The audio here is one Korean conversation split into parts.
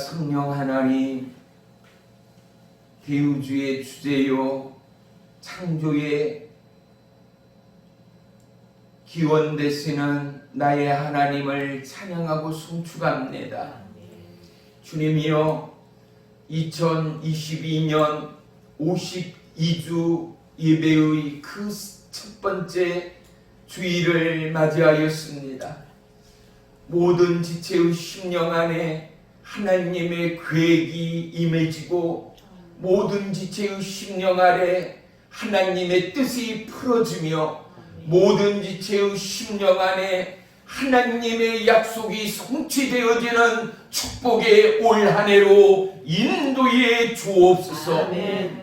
성령 하나님, 대우주의 주제요 창조의 기원 되시는 나의 하나님을 찬양하고 송축합니다. 주님이여, 2022년 52주 예배의 그 첫 번째 주일을 맞이하였습니다. 모든 지체의 심령 안에 하나님의 계획이 임해지고 모든 지체의 심령 아래 하나님의 뜻이 풀어지며 모든 지체의 심령 안에 하나님의 약속이 성취되어지는 축복의 올 한 해로 인도해 주옵소서.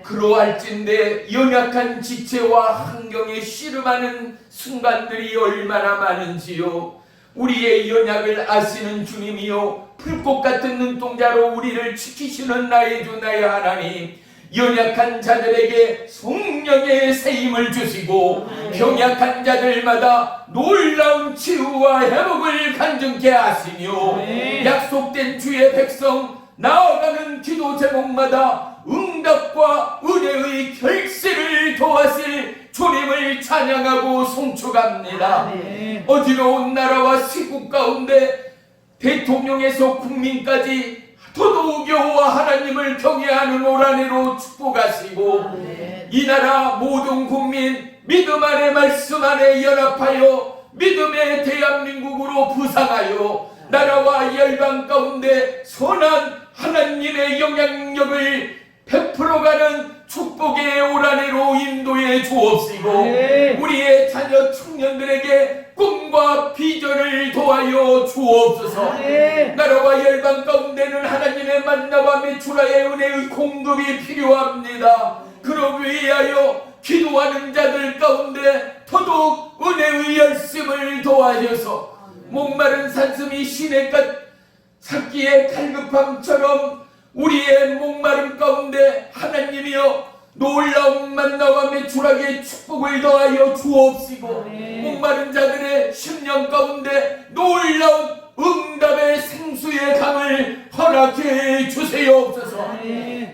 그러할진대 연약한 지체와 환경에 씨름하는 순간들이 얼마나 많은지요. 우리의 연약을 아시는 주님이요, 풀꽃 같은 눈동자로 우리를 지키시는 나의 주 나의 하나님, 연약한 자들에게 성령의 세임을 주시고 병약한 자들마다 놀라운 치유와 회복을 간증케 하시며 약속된 주의 백성 나아가는 기도 제목마다 응답과 은혜의 결실을 도하실 주님을 찬양하고 송축합니다. 어지러운 나라와 시국 가운데 대통령에서 국민까지 더더욱 여호와 하나님을 경외하는 올 한 해로 축복하시고 이 나라 모든 국민 믿음 안에 말씀 안에 연합하여 믿음의 대한민국으로 부상하여 나라와 열방 가운데 선한 하나님의 영향력을 베풀어가는 축복의 올 한 해로 인도해 주옵시고 우리의 자녀 청년들에게 꿈과 비전을 도하여 주옵소서. 나라와 열방 가운데는 하나님의 만나와 메추라의 은혜의 공급이 필요합니다. 그러기 위하여 기도하는 자들 가운데 더더욱 은혜의 열심을 도하셔서 목마른 산슴이 시냇가 찾기에 갈급함처럼 우리의 목마름 가운데 하나님이여 놀라운 만나와 메추라기의 축복을 더하여 주옵시고 목마른 자들의 심령 가운데 놀라운 응답의 생수의 강을 허락해 주세요옵소서.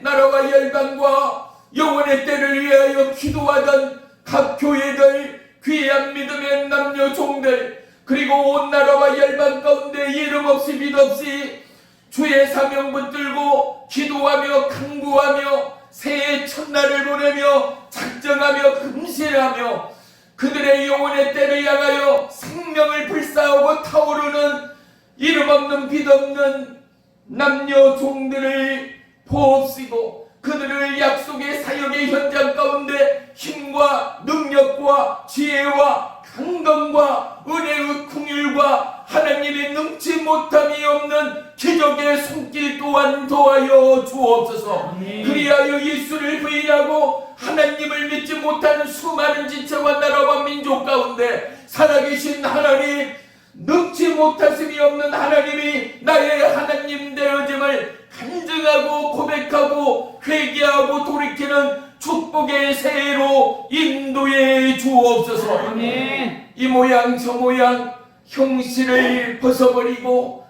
나라와 열방과 영원의 때를 위하여 기도하던 각 교회들, 귀한 믿음의 남녀 종들, 그리고 온 나라와 열방 가운데 이름 없이 빛 없이 주의 사명 붙들고 기도하며 간구하며 새해 첫날을 보내며 작정하며 금실하며 그들의 영혼의 때를 향하여 생명을 불사하고 타오르는 이름 없는 빛 없는 남녀 종들을 보옵시고 그들을 약속의 사역의 현장 가운데 힘과 능력과 지혜와 강건과 은혜의 긍휼과 하나님의 능치 못함이 없는 기적의 손길 또한 도하여 주옵소서. 그리하여 예수를 부인하고 하나님을 믿지 못하는 수많은 지체와 나라와 민족 가운데 살아계신 하나님, 능치 못하심이 없는 하나님이 나의 하나님 되어짐을 간증하고 고백하고 회개하고 돌이키는 축복의 새해로 인도해 주옵소서. 이 모양 저 모양 형식을 벗어버리고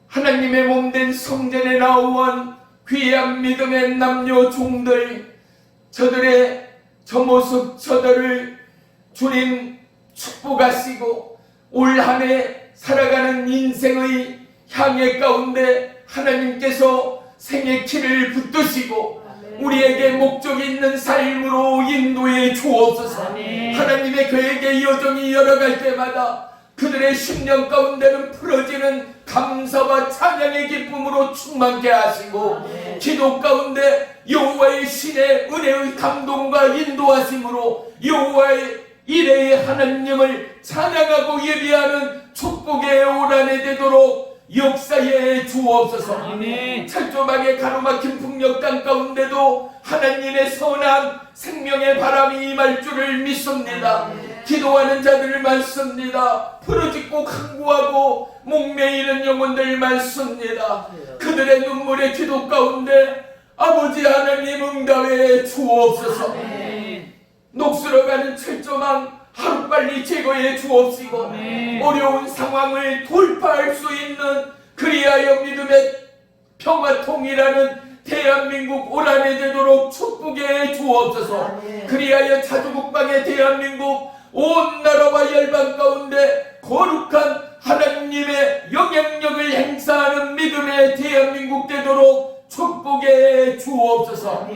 하나님의 몸된 성전에 나온 귀한 믿음의 남녀 종들, 저들의 저 모습 저들을 주님 축복하시고 올 한 해 살아가는 인생의 향해 가운데 하나님께서 생의 키를 붙드시고 우리에게 목적 있는 삶으로 인도해 주옵소서. 하나님의 계획의 여정이 열어갈 때마다 그들의 심령 가운데는 풀어지는 감사와 찬양의 기쁨으로 충만케 하시고 기도 가운데 여호와의 신의 은혜의 감동과 인도하심으로 여호와의 이레의 하나님을 찬양하고 예비하는 축복의 올 한 해 되도록 역사에 주옵소서. 철조망의 가로막힌 북녘 땅 가운데도 하나님의 선한 생명의 바람이 임할 줄을 믿습니다. 기도하는 자들을 많습니다. 부르짖고 간구하고 목매이는 영혼들 많습니다. 그들의 눈물의 기도 가운데 아버지 하나님 응답해 주옵소서. 녹슬어가는 철조망 하루빨리 제거해 주옵시고 어려운 상황을 돌파할 수 있는 그리하여 믿음의 평화 통일하는 대한민국 오란이 되도록 축복해 주옵소서. 그리하여 자주국방의 대한민국 온 나라와 열방 가운데 거룩한 하나님의 영향력을 행사하는 믿음의 대한민국 되도록 축복해 주옵소서.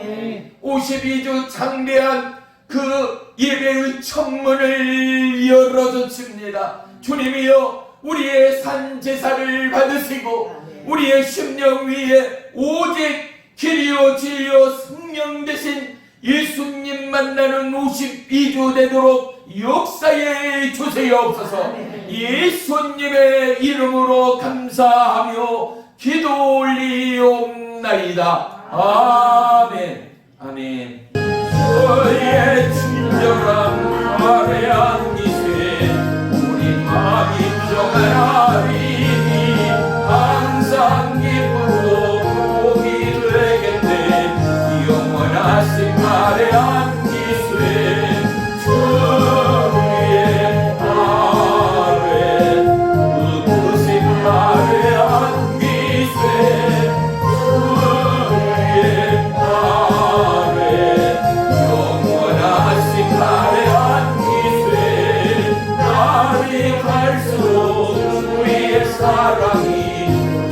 52주 장대한 그 예배의 청문을 열어주십니다. 주님이여 우리의 산 제사를 받으시고 우리의 심령 위에 오직 길이요 진리요 성령 되신 예수님 만나는 52주 되도록 역사해 주시옵소서. 예수님의 이름으로 감사하며 기도 올리옵나이다. 아멘. 아멘. 주의 친절한 아뢰한 기세 우리 마음이 정하리니 항상 기쁘고 복이 되겠네. 영원하신 아뢰한 기세 주의 아뢰 그것이 아뢰한 기세 주의 아뢰 영원하신 아뢰한 기세 날이 갈수록 주의 사랑이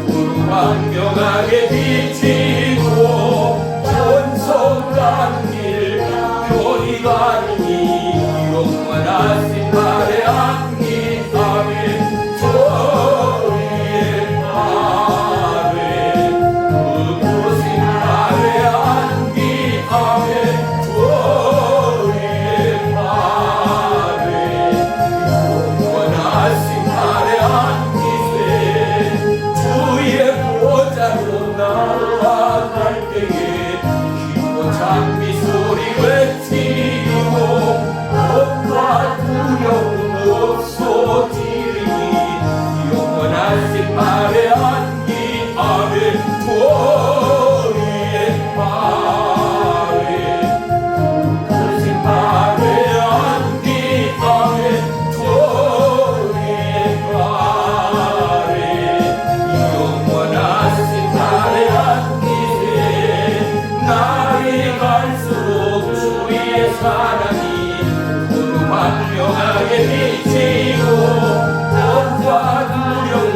두루망명하게 비치고 전성간 길 편히 가리니 영원하신 아뢰한 기세 주의 아뢰 그곳이 아뢰한 기세 주의 아뢰 영원하신 아뢰한 기세 주의 보좌로 나아갈 때에 기도 장미 소리 외치고 겁과 두려움 없어지리니 영원하신 아뢰한 기세 주의 아뢰 그것이 아뢰한 기세 주의 아뢰 영원하신 아뢰한 기세 날이 갈수록 주의 사랑이 두루망명하게 비치고 겁과 두려움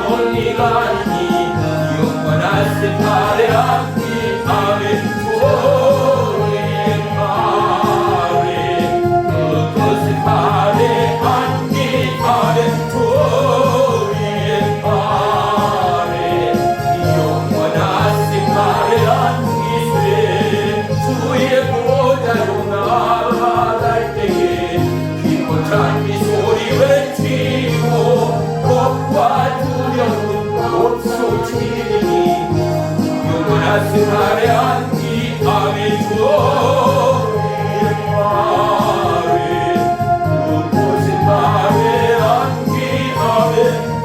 멀리 가리니 영원하신 아뢰한 기세 주의 아뢰 그것은 아뢰한 기세 주의 아뢰 영원하신 아뢰한 기세 주의 보좌로 나아갈 때에 기도 장미 소리 외치고 겁과 두려움 없어지리니 영원하신 아뢰한 기세 주의 아뢰 그곳은 아뢰한 기세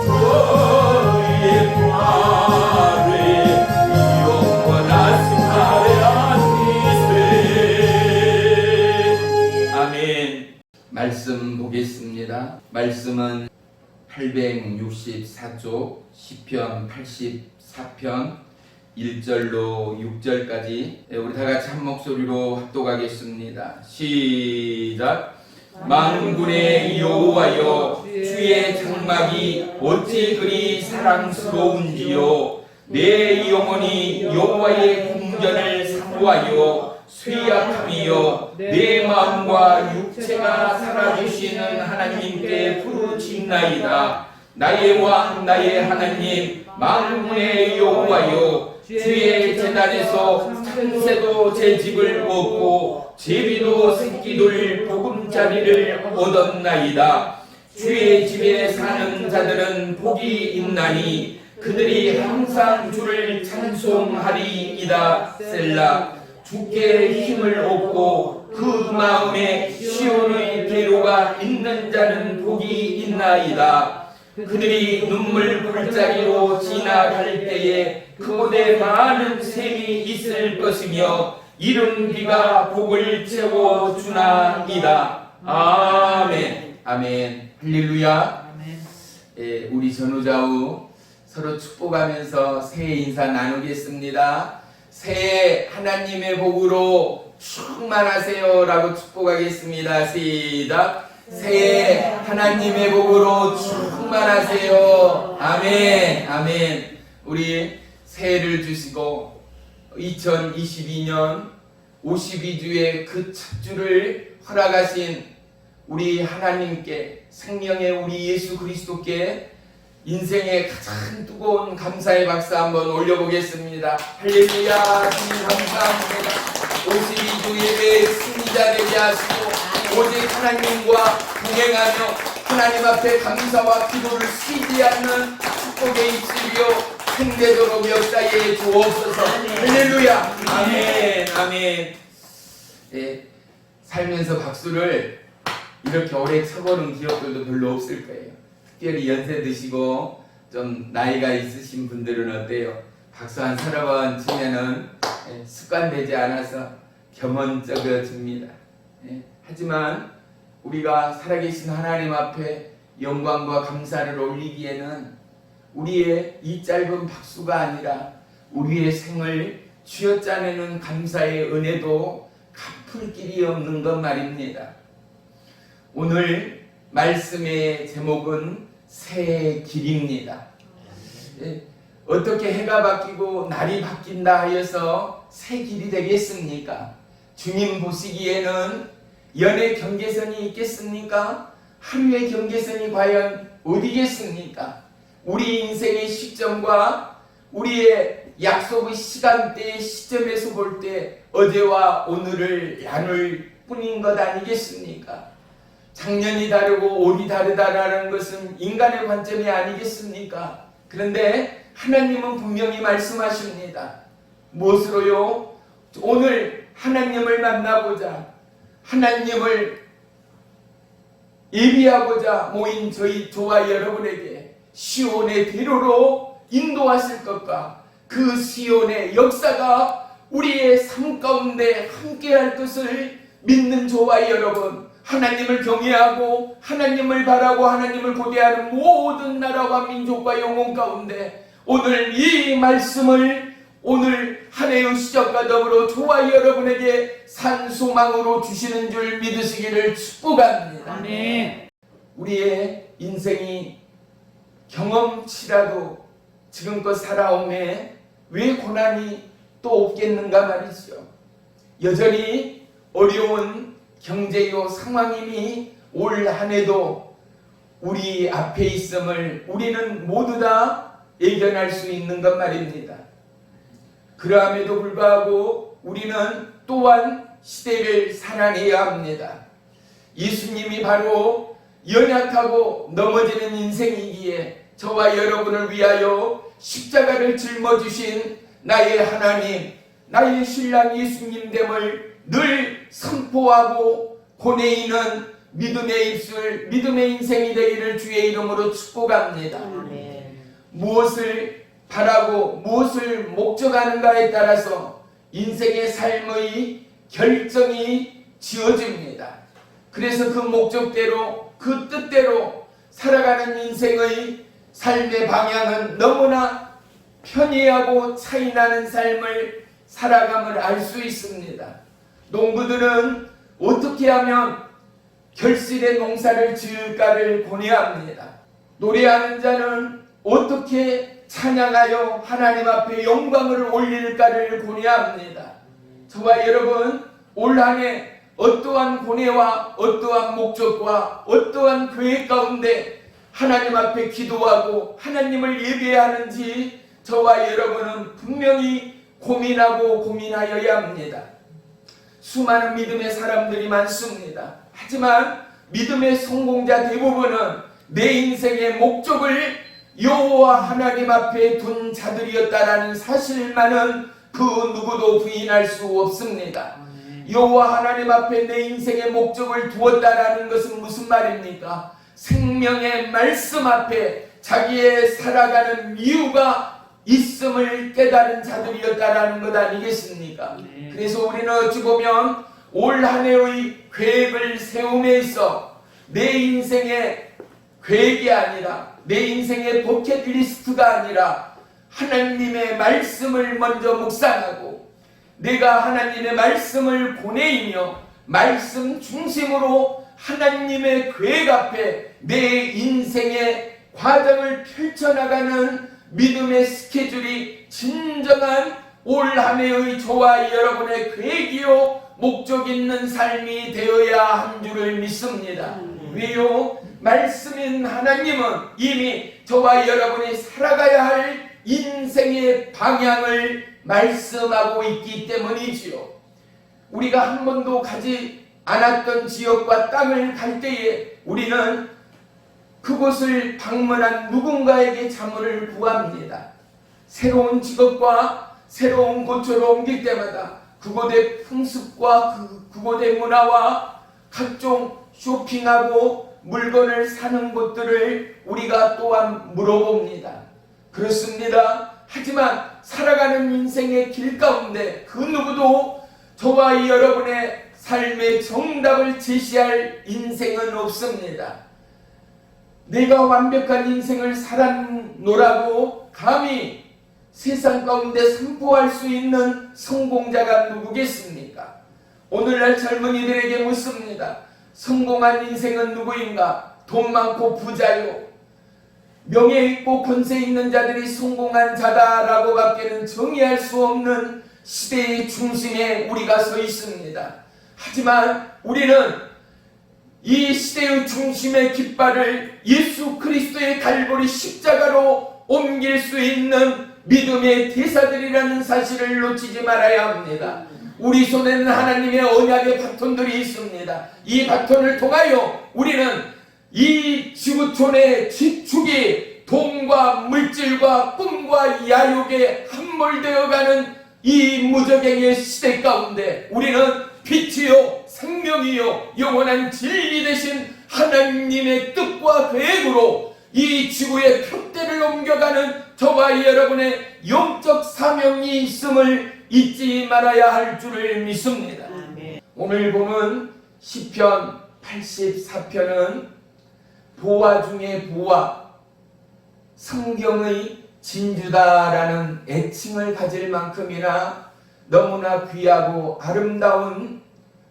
주의 아뢰 영원하신 아뢰한 기세. 아멘. 말씀 보겠습니다. 말씀은 864쪽 시편 84편 1절로 6절까지 우리 다같이 한 목소리로 합독하겠습니다. 시작. 만군의 여호와여 주의 장막이 어찌 그리 사랑스러운지요. 내 영혼이 여호와의 궁전을 사모하여 쇠약함이요 내 마음과 육체가 살아주시는 하나님께 부르짖나이다. 나의 왕 나의 하나님 만군의 여호와여 주의 제단에서 창새도 제 집을 얻고 제비도 새끼들 보금자리를 얻었나이다. 주의 집에 사는 자들은 복이 있나니 그들이 항상 주를 찬송하리이다. 셀라. 주께 힘을 얻고 그 마음에 시온의 대로가 있는 자는 복이 있나이다. 그들이 눈물 골짜기로 지나갈 때에 그곳에 많은 샘이 있을 것이며 이른 비가 복을 채워주나이다. 아멘. 아멘. 할렐루야. 우리 전우좌우 서로 축복하면서 새해 인사 나누겠습니다. 새해 하나님의 복으로 충만하세요 라고 축복하겠습니다. 시작. 새해 하나님의 복으로 충만하세요. 아멘. 아멘. 우리 새해를 주시고 2022년 52주의 그 첫 주를 허락하신 우리 하나님께, 생명의 우리 예수 그리스도께 인생의 가장 뜨거운 감사의 박수 한번 올려보겠습니다. 할렐루야. 주님 감사합니다. 52주 예배의 승리자 되게 하시고 오직 하나님과 동행하며 하나님 앞에 감사와 기도를 쉬지 않는 축복의 입술이요 생되도록 역사에 주옵소서. 할렐루야. 아멘. 아멘. 예, 살면서 박수를 이렇게 오래 쳐보는 기업들도 별로 없을 거예요. 특별히 연세 드시고 좀 나이가 있으신 분들은 어때요? 박수 한 서너 번 치면은 습관되지 않아서 겸언쩍어집니다. 하지만 우리가 살아계신 하나님 앞에 영광과 감사를 올리기에는 우리의 이 짧은 박수가 아니라 우리의 생을 쥐어짜내는 감사의 은혜도 갚을 길이 없는 것 말입니다. 오늘 말씀의 제목은 새의 길입니다. 어떻게 해가 바뀌고 날이 바뀐다 하여서 새 길이 되겠습니까? 주님 보시기에는 연의 경계선이 있겠습니까? 하루의 경계선이 과연 어디겠습니까? 우리 인생의 시점과 우리의 약속의 시간대의 시점에서 볼 때 어제와 오늘을 나눌 뿐인 것 아니겠습니까? 작년이 다르고 올이 다르다라는 것은 인간의 관점이 아니겠습니까? 그런데 하나님은 분명히 말씀하십니다. 무엇으로요? 오늘 하나님을 만나보자, 하나님을 예비하고자 모인 저와 여러분에게 시온의 대로로 인도하실 것과 그 시온의 역사가 우리의 삶 가운데 함께할 것을 믿는 저와 여러분, 하나님을 경외하고 하나님을 바라고 하나님을 고대하는 모든 나라와 민족과 영혼 가운데 오늘 이 말씀을 오늘 한 해의 시작과 더불어 저와 여러분에게 산소망으로 주시는 줄 믿으시기를 축복합니다. 아멘. 우리의 인생이 경험치라도 지금껏 살아오매 왜 고난이 또 없겠는가 말이죠. 여전히 어려운 경제요 상황이니 올 한 해도 우리 앞에 있음을 우리는 모두 다 예견할 수 있는 것 말입니다. 그러함에도 불구하고 우리는 또한 시대를 살아내야 합니다. 예수님이 바로 연약하고 넘어지는 인생이기에 저와 여러분을 위하여 십자가를 짊어지신 나의 하나님, 나의 신랑 예수님됨을 늘 선포하고 고뇌이는 믿음의 입술, 믿음의 인생이 되기를 주의 이름으로 축복합니다. 무엇을 바라고 무엇을 목적하는가에 따라서 인생의 삶의 결정이 지어집니다. 그래서 그 목적대로 그 뜻대로 살아가는 인생의 삶의 방향은 너무나 편리하고 차이나는 삶을 살아감을 알 수 있습니다. 농부들은 어떻게 하면 결실의 농사를 지을까를 고뇌합니다. 노래하는 자는 어떻게 찬양하여 하나님 앞에 영광을 올릴까를 고뇌합니다. 저와 여러분, 올 한 해 어떠한 고뇌와 어떠한 목적과 어떠한 계획 가운데 하나님 앞에 기도하고 하나님을 예배하는지 저와 여러분은 분명히 고민하고 고민하여야 합니다. 수많은 믿음의 사람들이 많습니다. 하지만 믿음의 성공자 대부분은 내 인생의 목적을 여호와 하나님 앞에 둔 자들이었다라는 사실만은 그 누구도 부인할 수 없습니다. 여호와 하나님 앞에 내 인생의 목적을 두었다라는 것은 무슨 말입니까? 생명의 말씀 앞에 자기의 살아가는 이유가 있음을 깨달은 자들이었다라는 것 아니겠습니까? 그래서 우리는 어찌 보면 올 한 해의 계획을 세움에 있어 내 인생의 계획이 아니라 내 인생의 버킷리스트가 아니라 하나님의 말씀을 먼저 묵상하고 내가 하나님의 말씀을 고뇌이며 말씀 중심으로 하나님의 계획 앞에 내 인생의 과정을 펼쳐나가는 믿음의 스케줄이 진정한 올 한 해의 저와 여러분의 계획이요 목적 있는 삶이 되어야 한 줄을 믿습니다. 왜요? 말씀인 하나님은 이미 저와 여러분이 살아가야 할 인생의 방향을 말씀하고 있기 때문이지요. 우리가 한 번도 가지 않았던 지역과 땅을 갈 때에 우리는 그곳을 방문한 누군가에게 자문을 구합니다. 새로운 직업과 새로운 곳으로 옮길 때마다 그곳의 풍습과 그곳의 문화와 각종 쇼핑하고 물건을 사는 곳들을 우리가 또한 물어봅니다. 그렇습니다. 하지만 살아가는 인생의 길 가운데 그 누구도 저와 여러분의 삶의 정답을 제시할 인생은 없습니다. 내가 완벽한 인생을 살았노라고 감히 세상 가운데 선포할 수 있는 성공자가 누구겠습니까? 오늘날 젊은이들에게 묻습니다. 성공한 인생은 누구인가? 돈 많고 부자요. 명예 있고 권세 있는 자들이 성공한 자다라고 밖에는 정의할 수 없는 시대의 중심에 우리가 서 있습니다. 하지만 우리는 이 시대의 중심의 깃발을 예수 그리스도의 갈보리 십자가로 옮길 수 있는 믿음의 대사들이라는 사실을 놓치지 말아야 합니다. 우리 손에는 하나님의 언약의 바톤들이 있습니다. 이 바톤을 통하여 우리는 이 지구촌의 지축이 돈과 물질과 꿈과 야욕에 함몰되어가는 이 무적행의 시대 가운데 우리는 빛이요 생명이요 영원한 진리 되신 하나님의 뜻과 계획으로 이 지구의 표대를 옮겨가는 저와 여러분의 영적 사명이 있음을 잊지 말아야 할 줄을 믿습니다. 오늘 보는 시편 84편은 보화 중에 보화, 성경의 진주다라는 애칭을 가질 만큼이나 너무나 귀하고 아름다운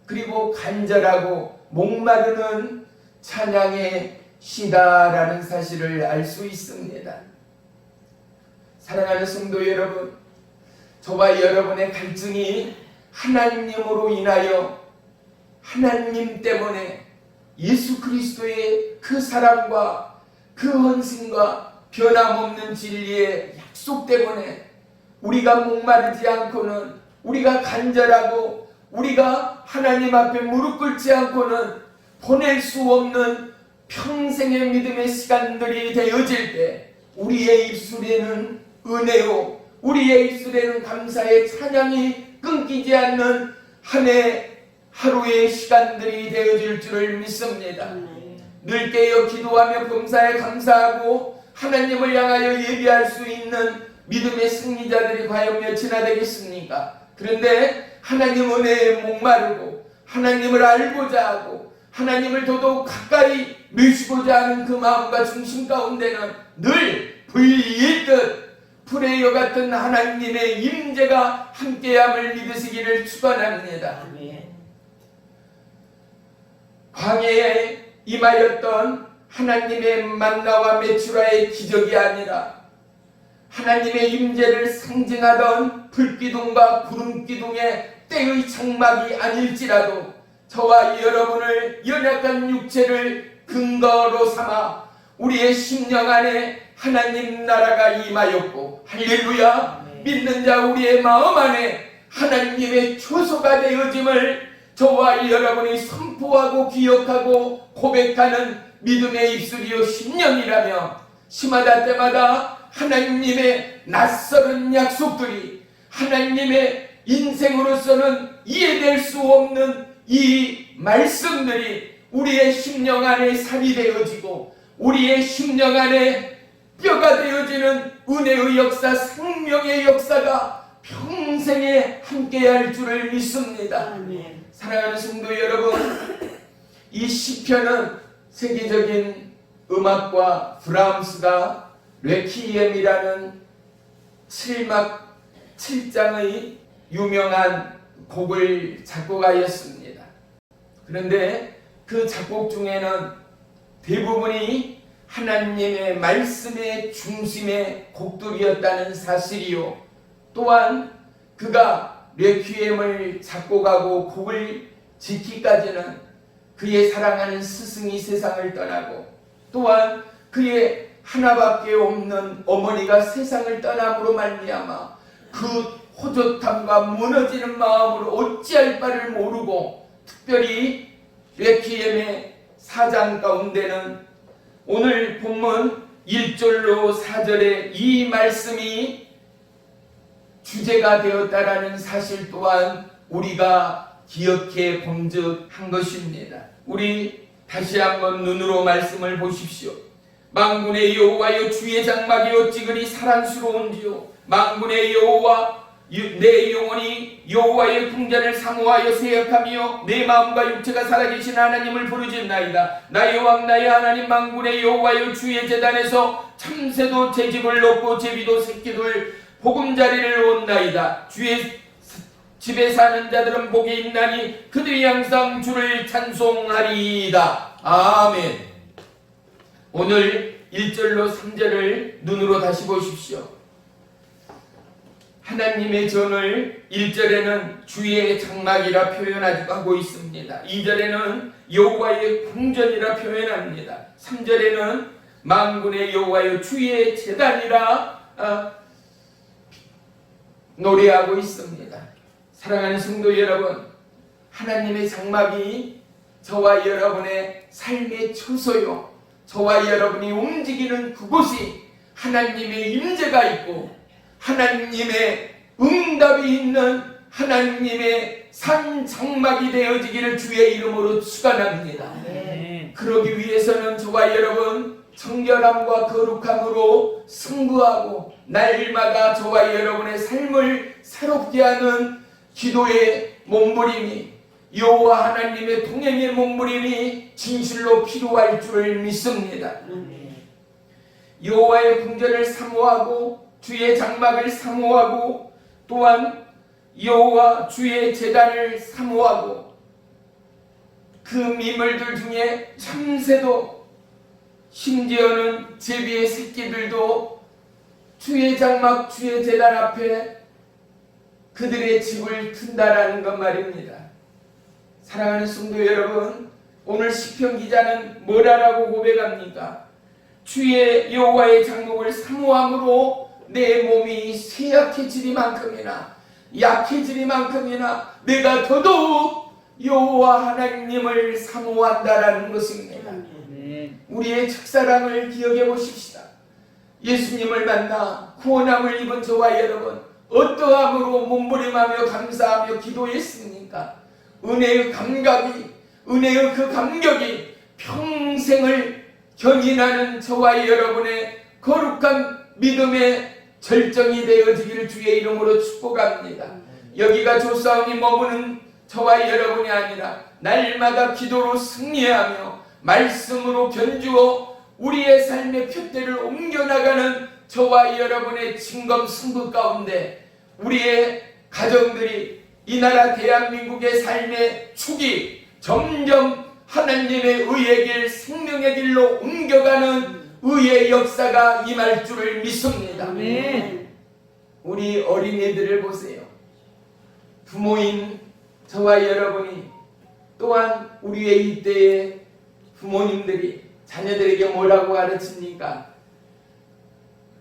그리고 간절하고 목마르는 찬양의 시다라는 사실을 알 수 있습니다. 사랑하는 성도 여러분, 저와 여러분의 갈증이 하나님으로 인하여 하나님 때문에 예수 그리스도의 그 사랑과 그 헌신과 변함없는 진리의 약속 때문에 우리가 목마르지 않고는 우리가 간절하고 우리가 하나님 앞에 무릎 꿇지 않고는 보낼 수 없는 평생의 믿음의 시간들이 되어질 때 우리의 입술에는 은혜요 우리의 입술에는 감사의 찬양이 끊기지 않는 한 해 하루의 시간들이 되어질 줄을 믿습니다. 늘 깨어 기도하며 범사에 감사하고 하나님을 향하여 예비할 수 있는 믿음의 승리자들이 과연 몇이나 되겠습니까? 그런데 하나님 은혜에 목마르고 하나님을 알고자 하고 하나님을 더더욱 가까이 모시고자 하는 그 마음과 중심 가운데는 늘 불일듯 불의 같은 하나님의 임재가 함께함을 믿으시기를 축원합니다. 광야에 임하였던 하나님의 만나와 메추라의 기적이 아니라 하나님의 임재를 상징하던 불기둥과 구름기둥의 때의 장막이 아닐지라도 저와 여러분을 연약한 육체를 근거로 삼아 우리의 심령 안에 하나님 나라가 임하였고 할렐루야 믿는 자 우리의 마음 안에 하나님의 초소가 되어짐을 저와 여러분이 선포하고 기억하고 고백하는 믿음의 입술이요 심령이라며 심하다 때마다 하나님의 낯설은 약속들이 하나님의 인생으로서는 이해될 수 없는 이 말씀들이 우리의 심령 안에 살이 되어지고 우리의 심령 안에 뼈가 되어지는 은혜의 역사, 생명의 역사가 평생에 함께할 줄을 믿습니다. 사랑하는 성도 여러분, 이 시편은 세계적인 음악과 브람스가 레퀴엠이라는 7장의 유명한 곡을 작곡하였습니다. 그런데 그 작곡 중에는 대부분이 하나님의 말씀의 중심의 곡들이었다는 사실이요, 또한 그가 레퀴엠을 작곡하고 곡을 짓기까지는 그의 사랑하는 스승이 세상을 떠나고, 또한 그의 하나밖에 없는 어머니가 세상을 떠남으로 말미암아 그 호젓함과 무너지는 마음으로 어찌할 바를 모르고, 특별히 레퀴엠의 4장 가운데는 오늘 본문 1절로 4절에 이 말씀이 주제가 되었다라는 사실 또한 우리가 기억해 본즉 한 것입니다. 우리 다시 한번 눈으로 말씀을 보십시오. 만군의 여호와여, 주의 장막이 어찌 그리 사랑스러운지요. 만군의 여호와, 내 영혼이 여호와의 궁전을 사모하여 생각하며 내 마음과 육체가 살아계신 하나님을 부르짖나이다. 나의 왕 나의 하나님 만군의 여호와여, 주의 제단에서 참새도 제 집을 넣고 제비도 새끼들 보금자리를 온나이다. 주의 집에 사는 자들은 복이 있나니 그들이 항상 주를 찬송하리이다. 아멘. 오늘 1절로 3절을 눈으로 다시 보십시오. 하나님의 전을 1절에는 주의 장막이라 표현하고 있습니다. 2절에는 여호와의 궁전이라 표현합니다. 3절에는 만군의 여호와여, 주의 제단이라 노래하고 있습니다. 사랑하는 성도 여러분, 하나님의 장막이 저와 여러분의 삶의 처소요, 저와 여러분이 움직이는 그곳이 하나님의 임재가 있고 하나님의 응답이 있는 하나님의 산 장막이 되어지기를 주의 이름으로 축원합니다. 그러기 위해서는 저와 여러분 정결함과 거룩함으로 승부하고 날마다 저와 여러분의 삶을 새롭게 하는 기도의 몸부림이, 여호와 하나님의 동행의 몸부림이 진실로 필요할 줄 믿습니다. 여호와의 궁전을 사모하고 주의 장막을 사모하고, 또한 여호와 주의 제단을 사모하고, 그 미물들 중에 참새도 심지어는 제비의 새끼들도 주의 장막 주의 제단 앞에 그들의 집을 튼다라는 것 말입니다. 사랑하는 성도 여러분, 오늘 시편 기자는 뭐라고 고백합니까? 주의 여호와의 장막을 사모함으로 내 몸이 쇠약해지리만큼이나 약해지리만큼이나 내가 더더욱 여호와 하나님을 사모한다라는 것입니다. 우리의 첫사랑을 기억해 보십시다. 예수님을 만나 구원함을 입은 저와 여러분, 어떠함으로 몸부림하며 감사하며 기도했습니까? 은혜의 감각이, 은혜의 그 감격이 평생을 견인하는 저와 여러분의 거룩한 믿음의 절정이 되어지기를 주의 이름으로 축복합니다. 여기가 조사원이 머무는 저와 여러분이 아니라 날마다 기도로 승리하며 말씀으로 견주어 우리의 삶의 표대를 옮겨나가는 저와 여러분의 진검 승부 가운데 우리의 가정들이, 이 나라 대한민국의 삶의 축이 점점 하나님의 의의 길, 생명의 길로 옮겨가는 의의 역사가 임할 줄을 믿습니다. 아멘. 우리 어린이들을 보세요. 부모인 저와 여러분이, 또한 우리의 이때의 부모님들이 자녀들에게 뭐라고 가르칩니까?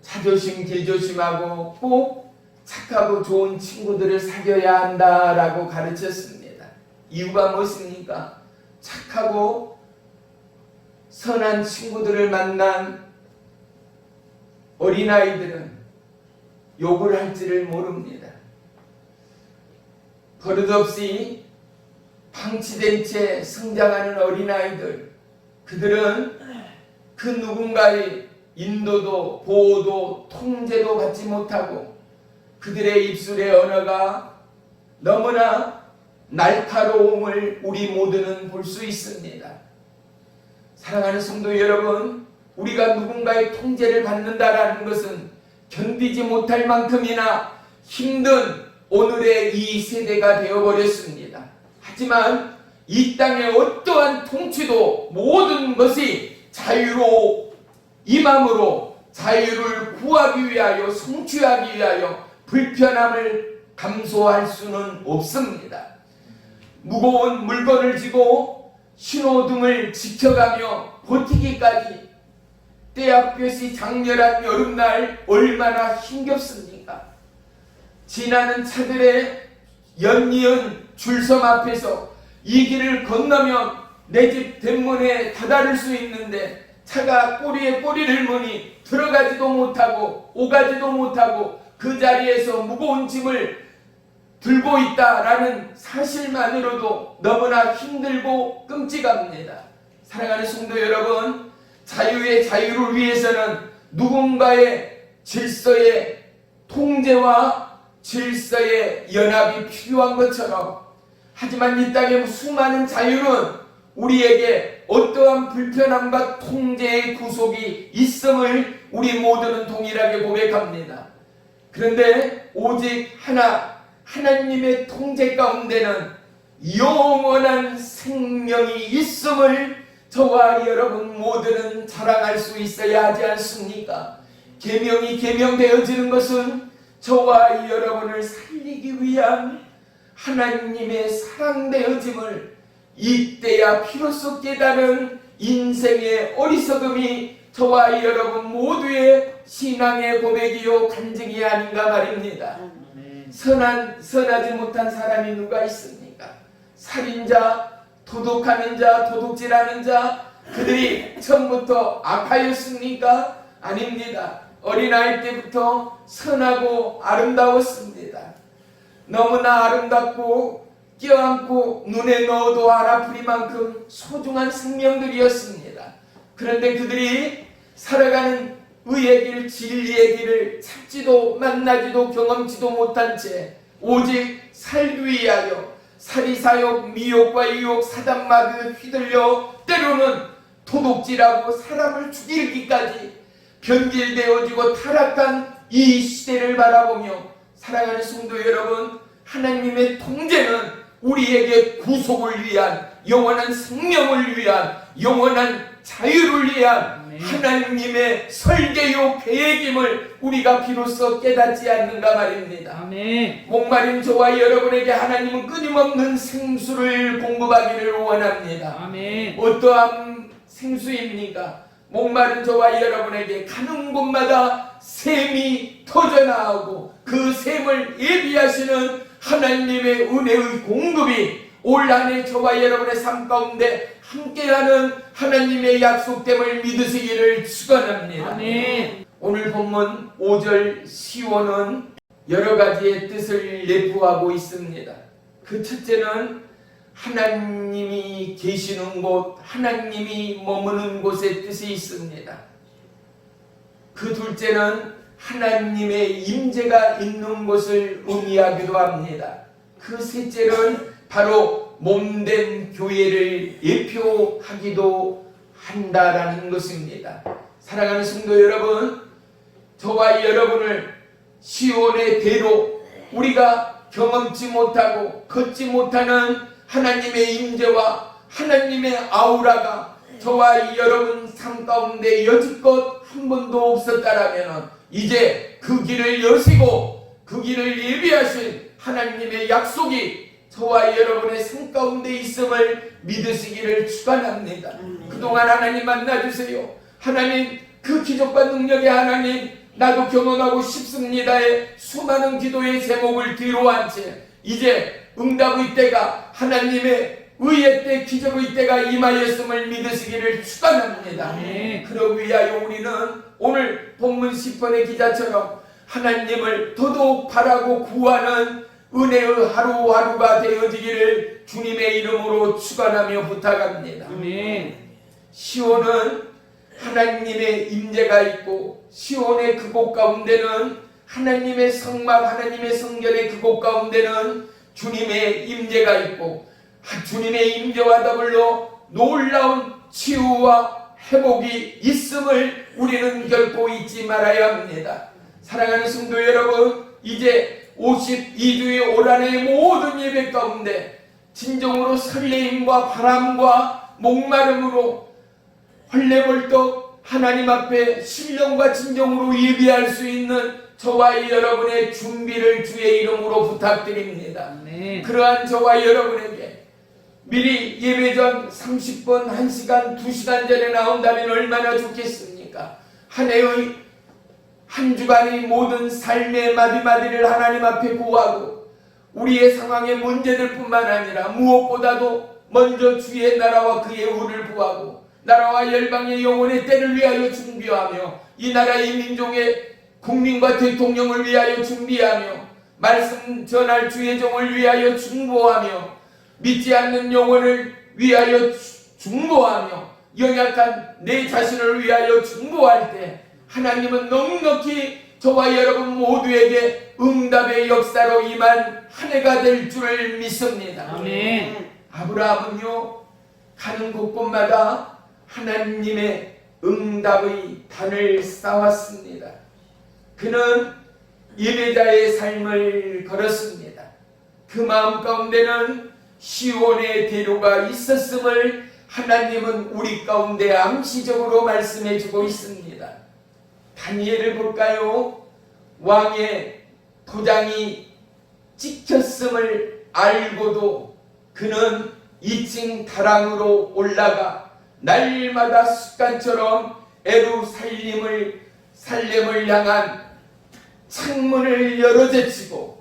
자조심, 개조심하고 꼭 착하고 좋은 친구들을 사귀어야 한다라고 가르쳤습니다. 이유가 무엇입니까? 착하고 선한 친구들을 만난 어린아이들은 욕을 할지를 모릅니다. 버릇없이 방치된 채 성장하는 어린아이들, 그들은 그 누군가의 인도도 보호도 통제도 받지 못하고 그들의 입술의 언어가 너무나 날카로움을 우리 모두는 볼 수 있습니다. 사랑하는 성도 여러분, 우리가 누군가의 통제를 받는다라는 것은 견디지 못할 만큼이나 힘든 오늘의 이 세대가 되어버렸습니다. 하지만 이 땅의 어떠한 통치도 모든 것이 자유로 임함으로 자유를 구하기 위하여 성취하기 위하여 불편함을 감수할 수는 없습니다. 무거운 물건을 지고 신호등을 지켜가며 버티기까지 때압볕이 장렬한 여름날 얼마나 힘겹습니까? 지나는 차들의 연이은 줄섬 앞에서 이 길을 건너면 내 집 대문에 다다를 수 있는데 차가 꼬리에 꼬리를 무니 들어가지도 못하고 오가지도 못하고 그 자리에서 무거운 짐을 들고 있다라는 사실만으로도 너무나 힘들고 끔찍합니다. 사랑하는 성도 여러분, 자유의 자유를 위해서는 누군가의 질서의 통제와 질서의 연합이 필요한 것처럼, 하지만 이 땅의 수많은 자유는 우리에게 어떠한 불편함과 통제의 구속이 있음을 우리 모두는 동일하게 고백합니다. 그런데 오직 하나님의 통제 가운데는 영원한 생명이 있음을 저와 여러분 모두는 자랑할 수 있어야 하지 않습니까? 계명이 계명되어지는 것은 저와 여러분을 살리기 위한 하나님의 사랑되어짐을 이때야 비로소 깨달은 인생의 어리석음이 저와 여러분 모두의 신앙의 고백이요 간증이 아닌가 말입니다. 선하지 못한 사람이 누가 있습니까? 살인자, 도둑하는 자, 도둑질하는 자, 그들이 처음부터 악하였습니까? 아닙니다. 어린아이 때부터 선하고 아름다웠습니다. 너무나 아름답고 껴안고 눈에 넣어도 안 아프리만큼 소중한 생명들이었습니다. 그런데 그들이 살아가는 의의 길, 진리의 길을 찾지도 만나지도 경험치도 못한 채 오직 살기 위하여 사리사욕, 미욕과 유욕, 사단마귀에 휘둘려 때로는 도둑질하고 사람을 죽이기까지 변질되어지고 타락한 이 시대를 바라보며, 사랑하는 성도 여러분, 하나님의 통제는 우리에게 구속을 위한, 영원한 생명을 위한, 영원한 자유를 위한 하나님의 설계요 계획임을 우리가 비로소 깨닫지 않는가 말입니다. 아멘. 목마른 저와 여러분에게 하나님은 끊임없는 생수를 공급하기를 원합니다. 아멘. 어떠한 생수입니까? 목마른 저와 여러분에게 가는 곳마다 샘이 터져나오고 그 샘을 예비하시는 하나님의 은혜의 공급이 올 한 해 저와 여러분의 삶 가운데 함께하는 하나님의 약속됨을 믿으시기를 축원합니다. 아멘. 오늘 본문 5절 시온은 여러 가지의 뜻을 내포하고 있습니다. 그 첫째는 하나님이 계시는 곳, 하나님이 머무는 곳의 뜻이 있습니다. 그 둘째는 하나님의 임재가 있는 곳을 의미하기도 합니다. 그 셋째는 바로 몸된 교회를 예표하기도 한다라는 것입니다. 사랑하는 성도 여러분, 저와 여러분을 시온의 대로 우리가 경험치 못하고 걷지 못하는 하나님의 임재와 하나님의 아우라가 저와 여러분 삶 가운데 여지껏 한 번도 없었다라면 이제 그 길을 여시고 그 길을 예비하신 하나님의 약속이 저와 여러분의 삶 가운데 있음을 믿으시기를 축원합니다. 그동안 하나님 만나주세요. 하나님, 그 기적과 능력의 하나님, 나도 경험하고 싶습니다의 수많은 기도의 제목을 뒤로 한 채 이제 응답의 때가, 하나님의 의의 때, 기적의 때가 임하였음을 믿으시기를 축원합니다. 그러기 위하여 우리는 오늘 본문 10번의 기자처럼 하나님을 더더욱 바라고 구하는 은혜의 하루하루가 되어지기를 주님의 이름으로 축원하며 부탁합니다. 시온은 하나님의 임재가 있고, 시온의 그곳 가운데는 하나님의 성막, 하나님의 성전의 그곳 가운데는 주님의 임재가 있고, 주님의 임재와 더불어 놀라운 치유와 회복이 있음을 우리는 결코 잊지 말아야 합니다. 사랑하는 성도 여러분, 이제 52주의 올 한해의 모든 예배 가운데 진정으로 설레임과 바람과 목마름으로 헐레벌떡 하나님 앞에 신령과 진정으로 예배할 수 있는 저와 여러분의 준비를 주의 이름으로 부탁드립니다. 네. 그러한 저와 여러분에게 미리 예배 전 30분, 1시간, 2시간 전에 나온다면 얼마나 좋겠습니까? 한 해의 한 주간의 모든 삶의 마디마디를 하나님 앞에 구하고 우리의 상황의 문제들 뿐만 아니라 무엇보다도 먼저 주의 나라와 그의 의를 구하고 나라와 열방의 영혼의 때를 위하여 준비하며 이 나라의 민족의 국민과 대통령을 위하여 준비하며 말씀 전할 주의 종을 위하여 중보하며 믿지 않는 영혼을 위하여 중보하며 연약한 내 자신을 위하여 중보할 때 하나님은 넉넉히 저와 여러분 모두에게 응답의 역사로 임한 한 해가 될 줄을 믿습니다. 아멘. 아브라함은요, 가는 곳곳마다 하나님의 응답의 단을 쌓았습니다. 그는 예배자의 삶을 걸었습니다. 그 마음 가운데는 시온의 대로가 있었음을 하나님은 우리 가운데 암시적으로 말씀해 주고 있습니다. 다니엘을 볼까요? 왕의 도장이 찍혔음을 알고도 그는 2층 다랑으로 올라가 날마다 습관처럼 에루살렘을 향한 창문을 열어제치고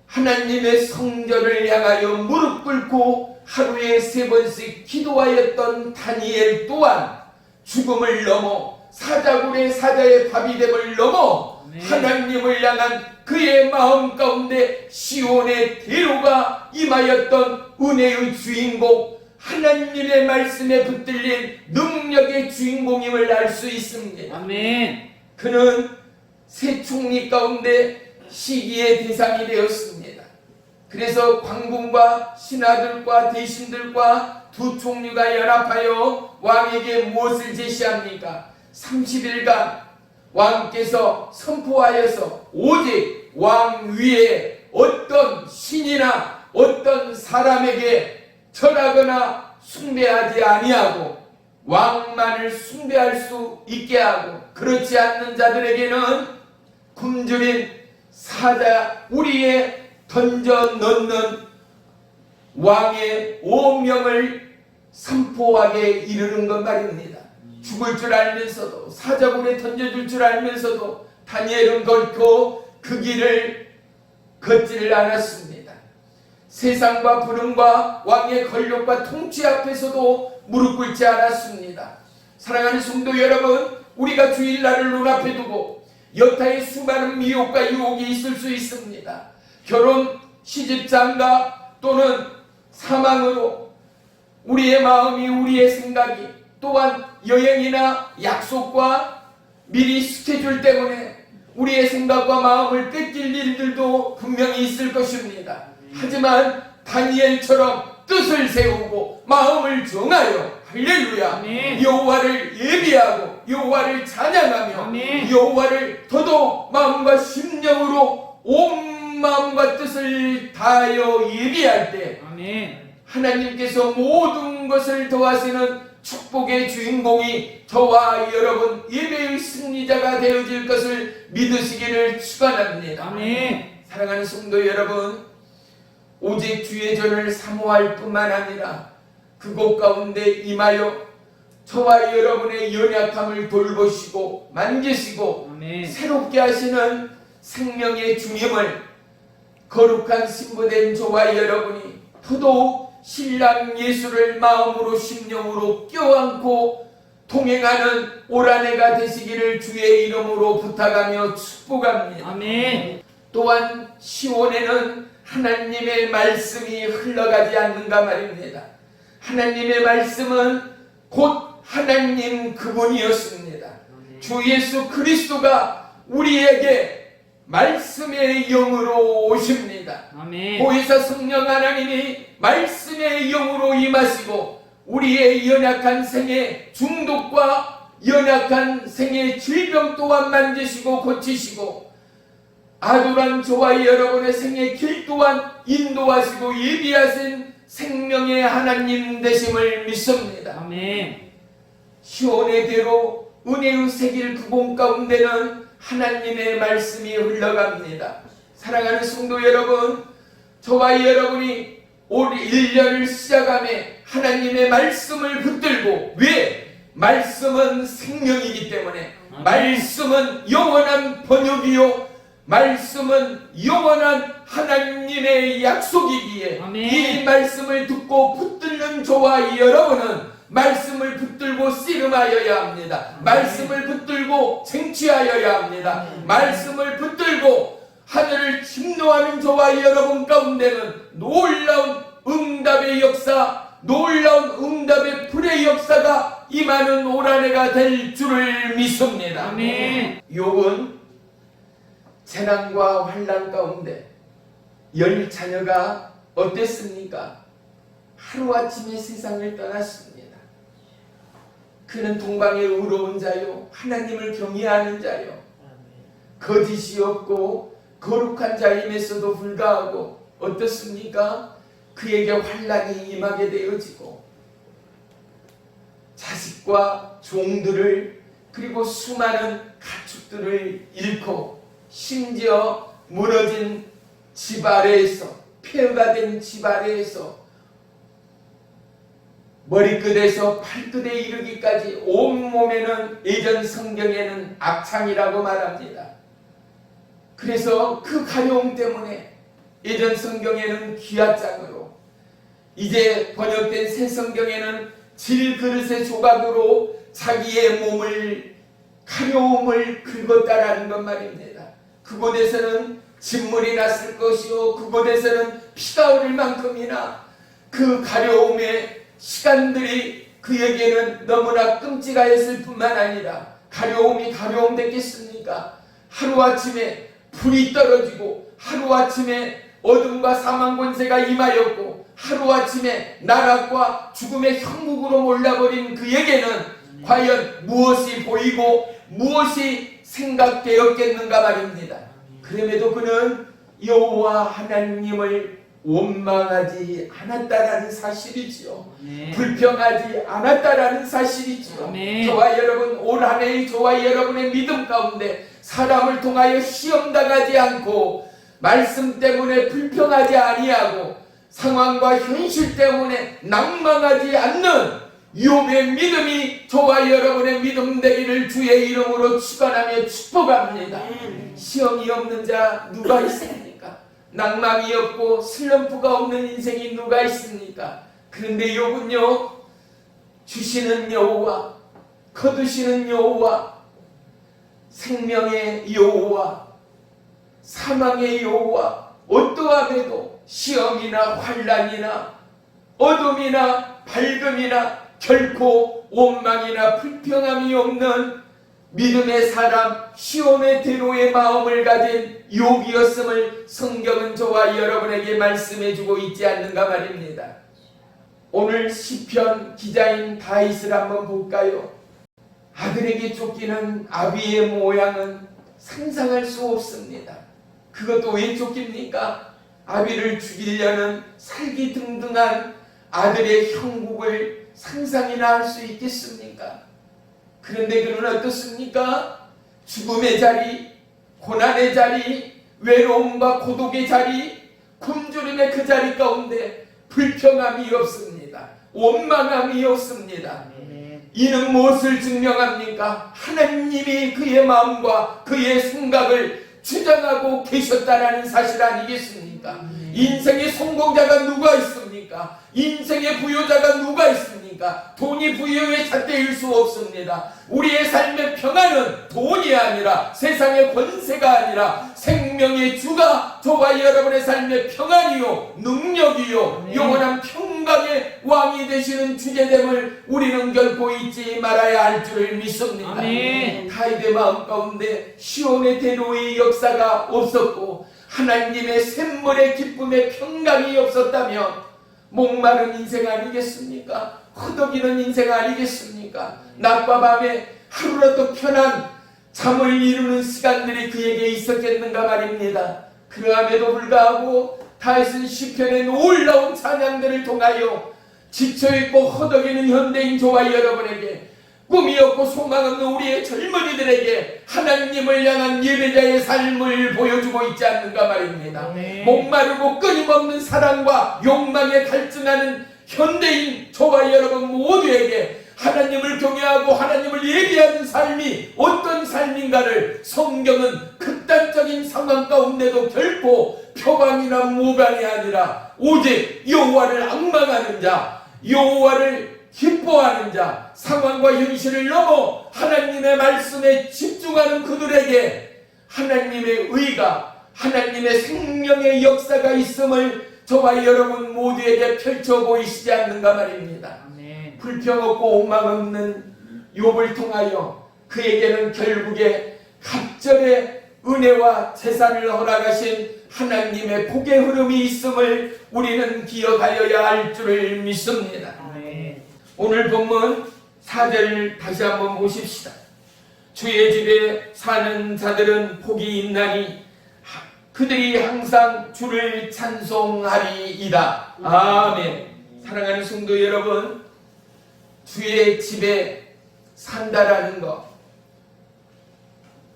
하나님의 성전을 향하여 무릎 꿇고 하루에 3번씩 기도하였던 다니엘 또한 죽음을 넘어 사자굴의 사자의 밥이 됨을 넘어 하나님을 향한 그의 마음 가운데 시온의 대로가 임하였던 은혜의 주인공, 하나님의 말씀에 붙들린 능력의 주인공임을 알 수 있습니다. 아멘. 그는 세 총리 가운데 시기의 대상이 되었습니다. 그래서 광군과 신하들과 대신들과 두 총리가 연합하여 왕에게 무엇을 제시합니까? 30일간 왕께서 선포하여서 오직 왕 위에 어떤 신이나 어떤 사람에게 절하거나 숭배하지 아니하고 왕만을 숭배할 수 있게 하고 그렇지 않는 자들에게는 굶주린 사자 우리에 던져 넣는 왕의 오명을 선포하게 이르는 것 말입니다. 죽을 줄 알면서도 사자굴에 던져줄 줄 알면서도 다니엘은 결코 그 길을 걷지를 않았습니다. 세상과 부름과 왕의 권력과 통치 앞에서도 무릎 꿇지 않았습니다. 사랑하는 성도 여러분, 우리가 주일날을 눈앞에 두고 여타의 수많은 미혹과 유혹이 있을 수 있습니다. 결혼, 시집장가 또는 사망으로 우리의 마음이, 우리의 생각이, 또한 여행이나 약속과 미리 스케줄 때문에 우리의 생각과 마음을 뺏길 일들도 분명히 있을 것입니다. 하지만 다니엘처럼 뜻을 세우고 마음을 정하여 할렐루야 여호와를 예비하고 여호와를 찬양하며 여호와를 더더욱 마음과 심령으로 온 마음과 뜻을 다하여 예비할 때 하나님께서 모든 것을 더하시는 축복의 주인공이 저와 여러분 예배의 승리자가 되어질 것을 믿으시기를 축원합니다. 사랑하는 성도 여러분, 오직 주의 전을 사모할 뿐만 아니라 그곳 가운데 임하여 저와 여러분의 연약함을 돌보시고 만지시고 새롭게 하시는 생명의 주님을 거룩한 신부된 저와 여러분이 더더욱 신랑 예수를 마음으로 심령으로 껴안고 동행하는 올 한 해가 되시기를 주의 이름으로 부탁하며 축복합니다. 아멘. 또한 시온에는 하나님의 말씀이 흘러가지 않는가 말입니다. 하나님의 말씀은 곧 하나님 그분이었습니다. 주 예수 그리스도가 우리에게 말씀의 영으로 오십니다. 아멘. 보혜사 성령 하나님이 말씀의 영으로 임하시고 우리의 연약한 생의 중독과 연약한 생의 질병 또한 만지시고 고치시고 아도란 저와 여러분의 생의 길 또한 인도하시고 예비하신 생명의 하나님 되심을 믿습니다. 아멘. 시온의 대로 은혜의 새길 그 봄 가운데는 하나님의 말씀이 흘러갑니다. 사랑하는 성도 여러분, 저와 여러분이 올 1년을 시작함에 하나님의 말씀을 붙들고, 왜? 말씀은 생명이기 때문에, 말씀은 영원한 번역이요, 말씀은 영원한 하나님의 약속이기에 이 말씀을 듣고 붙들는 저와 여러분은 말씀을 붙들고 씨름하여야 합니다. 말씀을 붙들고 쟁취하여야 합니다. 말씀을 붙들고 하늘을 침노하는 저와 여러분 가운데는 놀라운 응답의 역사, 놀라운 응답의 불의 역사가 임하는 올 한 해가 될 줄을 믿습니다. 아멘. 욥은 재난과 환난 가운데 10 자녀가 어땠습니까? 하루아침에 세상을 떠났습니다. 그는 동방의 의로운 자요, 하나님을 경외하는 자요, 거짓이 없고 거룩한 자임에서도 불구하고 어떻습니까? 그에게 환난이 임하게 되어지고 자식과 종들을 그리고 수많은 가축들을 잃고 심지어 무너진 집 아래에서, 폐허가 된 집 아래에서 머리끝에서 발끝에 이르기까지 온몸에는 예전 성경에는 악창이라고 말합니다. 그래서 그 가려움 때문에 예전 성경에는 귀앗장으로, 이제 번역된 새 성경에는 질그릇의 조각으로 자기의 몸을, 가려움을 긁었다라는 것 말입니다. 그곳에서는 진물이 났을 것이요, 그곳에서는 피가 흐를 만큼이나 그 가려움의 시간들이 그에게는 너무나 끔찍하였을 뿐만 아니라, 가려움이 가려움 됐겠습니까? 하루아침에 불이 떨어지고 하루아침에 어둠과 사망 권세가 임하였고 하루아침에 나락과 죽음의 형국으로 몰라버린 그에게는 과연 무엇이 보이고 무엇이 생각되었겠는가 말입니다. 그럼에도 그는 여호와 하나님을 원망하지 않았다라는 사실이지요. 불평하지 않았다라는 사실이지요. 저와 여러분, 올 한 해의 저와 여러분의 믿음 가운데 사람을 통하여 시험당하지 않고 말씀 때문에 불평하지 아니하고 상황과 현실 때문에 낭망하지 않는 욥의 믿음이 저와 여러분의 믿음 되기를 주의 이름으로 축원하며 축복합니다. 시험이 없는 자 누가 있습니까? 낭망이 없고 슬럼프가 없는 인생이 누가 있습니까? 그런데 욥은요, 주시는 여호와, 거두시는 여호와, 생명의 여호와, 사망의 여호와, 어떠함에도 시험이나 환난이나 어둠이나 밝음이나 결코 원망이나 불평함이 없는 믿음의 사람 시온의 대로의 마음을 가진 욥이었음을 성경은 저와 여러분에게 말씀해주고 있지 않는가 말입니다. 오늘 시편 기자인 다윗을 한번 볼까요? 아들에게 쫓기는 아비의 모양은 상상할 수 없습니다. 그것도 왜 쫓깁니까? 아비를 죽이려는 살기등등한 아들의 형국을 상상이나 할 수 있겠습니까? 그런데 그는 어떻습니까? 죽음의 자리, 고난의 자리, 외로움과 고독의 자리, 굶주림의 그 자리 가운데 불평함이 없습니다. 원망함이 없습니다. 이는 무엇을 증명합니까? 하나님이 그의 마음과 그의 생각을 주장하고 계셨다라는 사실 아니겠습니까? 인생의 성공자가 누가 있습니까? 인생의 부유자가 누가 있습니까? 돈이 부유의 잣대일 수 없습니다. 우리의 삶의 평안은 돈이 아니라, 세상의 권세가 아니라 생명의 주가 저와 여러분의 삶의 평안이요, 능력이요, 영원한 평강의 왕이 되시는 주제됨을 우리는 결코 잊지 말아야 할 줄을 믿습니다. 다윗의 마음 가운데 시온의 대로의 역사가 없었고 하나님의 샘물의 기쁨의 평강이 없었다면 목마른 인생 아니겠습니까? 허덕이는 인생 아니겠습니까? 낮과 밤에 하루라도 편한 잠을 이루는 시간들이 그에게 있었겠는가 말입니다. 그러함에도 불구하고 다윗은 시편의 놀라운 찬양들을 통하여 지쳐있고 허덕이는 현대인 저와 여러분에게, 꿈이 없고 소망 없는 우리의 젊은이들에게 하나님을 향한 예배자의 삶을 보여주고 있지 않는가 말입니다. 목마르고 끊임없는 사랑과 욕망에 갈증하는 현대인 저와 여러분 모두에게 하나님을 경외하고 하나님을 예배하는 삶이 어떤 삶인가를 성경은 극단적인 상황 가운데도 결코 표방이나 모방이 아니라 오직 여호와를 앙망하는 자, 여호와를 기뻐하는 자, 상황과 현실을 넘어 하나님의 말씀에 집중하는 그들에게 하나님의 의가, 하나님의 생명의 역사가 있음을 저와 여러분 모두에게 펼쳐 보이시지 않는가 말입니다. 불평 없고 오망 없는 욥을 통하여 그에게는 결국에 갑절의 은혜와 재산을 허락하신 하나님의 복의 흐름이 있음을 우리는 기억하여야 할 줄을 믿습니다. 오늘 본문 4절을 다시 한번 보십시다. 주의 집에 사는 자들은 복이 있나니 그들이 항상 주를 찬송하리이다. 아멘. 사랑하는 성도 여러분, 주의 집에 산다라는 것,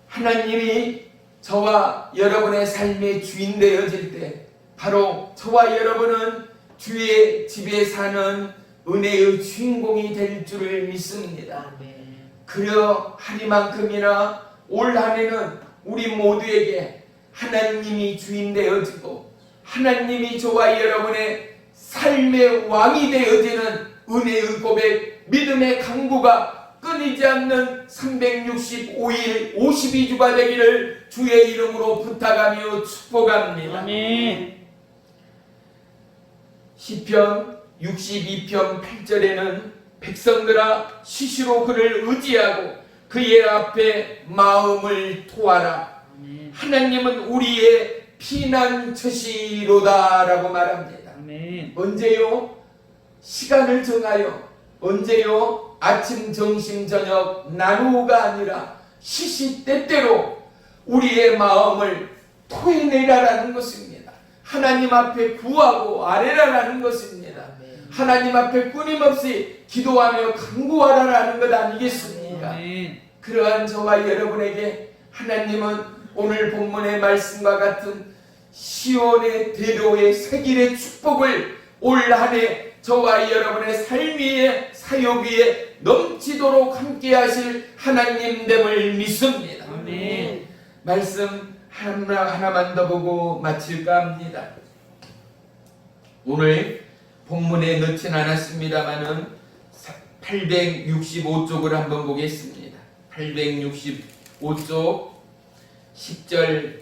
하나님이 저와 여러분의 삶의 주인 되어질 때 바로 저와 여러분은 주의 집에 사는 은혜의 주인공이 될 줄을 믿습니다. 그러하리만큼이나 올 한해는 우리 모두에게 하나님이 주인 되어지고 하나님이 저와 여러분의 삶의 왕이 되어지는 은혜의 고백, 믿음의 강구가 끊이지 않는 365일 52주가 되기를 주의 이름으로 부탁하며 축복합니다. 아멘. 시편 62편 8절에는 백성들아 시시로 그를 의지하고 그의 앞에 마음을 토하라. 아멘. 하나님은 우리의 피난처시로다 라고 말합니다. 아멘. 언제요? 시간을 정하여, 언제요? 아침, 점심, 저녁 나누어가 아니라 시시때때로 우리의 마음을 토해내라라는 것입니다. 하나님 앞에 구하고 아뢰라라는 것입니다. 하나님 앞에 끊임없이 기도하며 간구하라라는 것 아니겠습니까? 그러한 저와 여러분에게 하나님은 오늘 본문의 말씀과 같은 시온의 대로의 새길의 축복을 올 한해 저와 여러분의 삶 위에 사역 위에 넘치도록 함께 하실 하나님됨을 믿습니다. 아멘. 말씀 하나만 더 보고 마칠까 합니다. 오늘 본문에 넣진 않았습니다만은 865쪽을 한번 보겠습니다. 865쪽 10절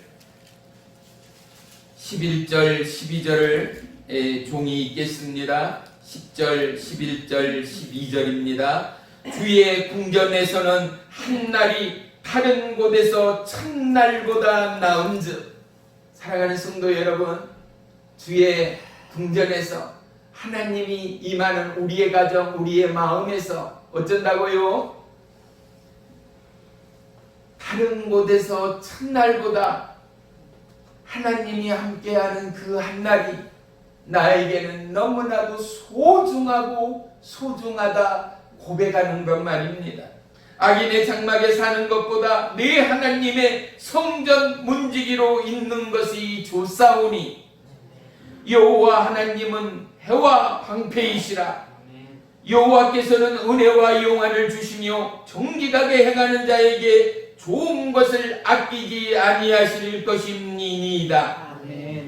11절 12절을 종이 있겠습니다. 10절 11절 12절입니다. 주의 궁전에서는 한날이 다른 곳에서 첫날보다 나은즉. 사랑하는 성도 여러분, 주의 궁전에서 하나님이 임하는 우리의 가정, 우리의 마음에서 어쩐다고요? 다른 곳에서 첫날보다 하나님이 함께하는 그 한날이 나에게는 너무나도 소중하고 소중하다 고백하는 것 말입니다. 악인의 장막에 사는 것보다 내 하나님의 성전 문지기로 있는 것이 좋사오니 여호와 하나님은 해와 방패이시라. 여호와께서는 은혜와 영화를 주시며 정직하게 행하는 자에게 좋은 것을 아끼지 아니하실 것임이니이다.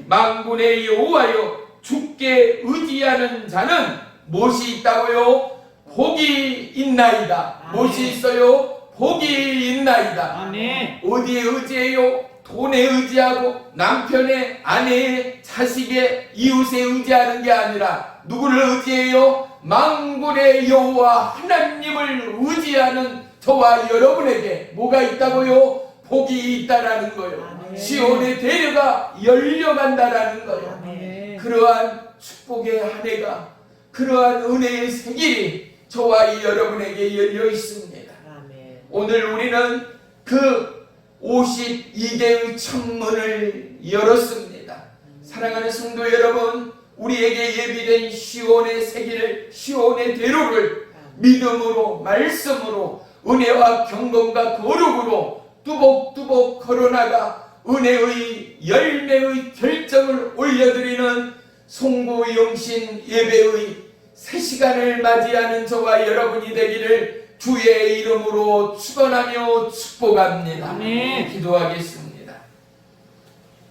만군의 여호와여, 주께 의지하는 자는 무엇이 있다고요? 복이 있나이다. 무엇이 있어요? 복이 있나이다. 아멘. 어디에 의지해요? 돈에 의지하고 남편의, 아내의, 자식의, 이웃에 의지하는 게 아니라 누구를 의지해요? 만군의 여호와 하나님을 의지하는 저와 여러분에게 뭐가 있다고요? 복이 있다라는 거예요. 아멘. 시온의 대려가 열려간다라는 거예요. 아멘. 그러한 축복의 한 해가, 그러한 은혜의 생일이 저와 이 여러분에게 열려 있습니다. 아멘. 오늘 우리는 그 52개의 천문을 열었습니다. 사랑하는 성도 여러분, 우리에게 예비된 시온의 세기를, 시온의 대로를 믿음으로, 말씀으로, 은혜와 경건과 거룩으로 뚜벅뚜벅 걸어나가 은혜의 열매의 결정을 올려드리는 송구영신 예배의 새 시간을 맞이하는 저와 여러분이 되기를 주의 이름으로 축원하며 축복합니다. 아멘. 기도하겠습니다.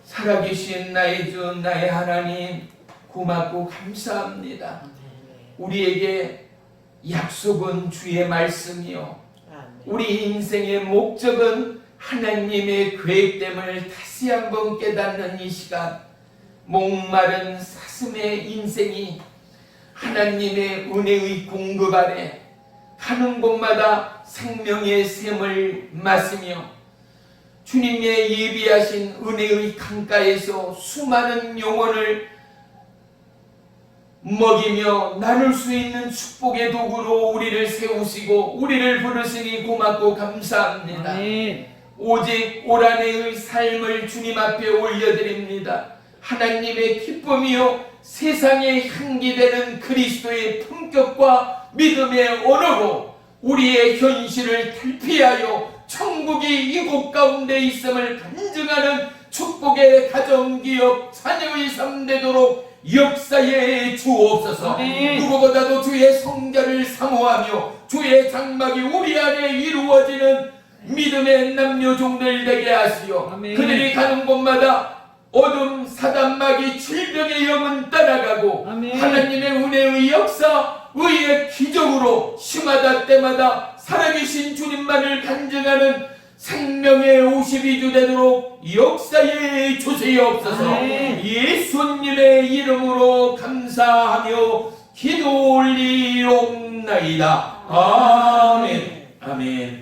살아계신 나의 주, 나의 하나님, 고맙고 감사합니다. 우리에게 약속은 주의 말씀이요, 우리 인생의 목적은 하나님의 계획됨을 다시 한번 깨닫는 이 시간, 목마른 사슴의 인생이 하나님의 은혜의 공급 아래 가는 곳마다 생명의 샘을 마시며 주님의 예비하신 은혜의 강가에서 수많은 영혼을 먹이며 나눌 수 있는 축복의 도구로 우리를 세우시고 우리를 부르시니 고맙고 감사합니다. 아멘. 오직 올 한해의 삶을 주님 앞에 올려드립니다. 하나님의 기쁨이요, 세상에 향기되는 그리스도의 품격과 믿음의 언어로 우리의 현실을 탈피하여 천국이 이곳 가운데 있음을 간증하는 축복의 가정기업 자녀의 삶 되도록 역사에 주옵소서. 누구보다도 주의 성자를 사모하며 주의 장막이 우리 안에 이루어지는 믿음의 남녀 종들 되게 하시오. 아멘. 그들이 가는 곳마다 어둠 사단마귀 질병의 영은 떠나가고 아멘. 하나님의 은혜의 역사, 의의 기적으로 시마다 때마다 살아계신 주님만을 간증하는 생명의 52주 되도록 역사에 주시옵소서. 아멘. 예수님의 이름으로 감사하며 기도 올리옵나이다. 아멘. 아멘.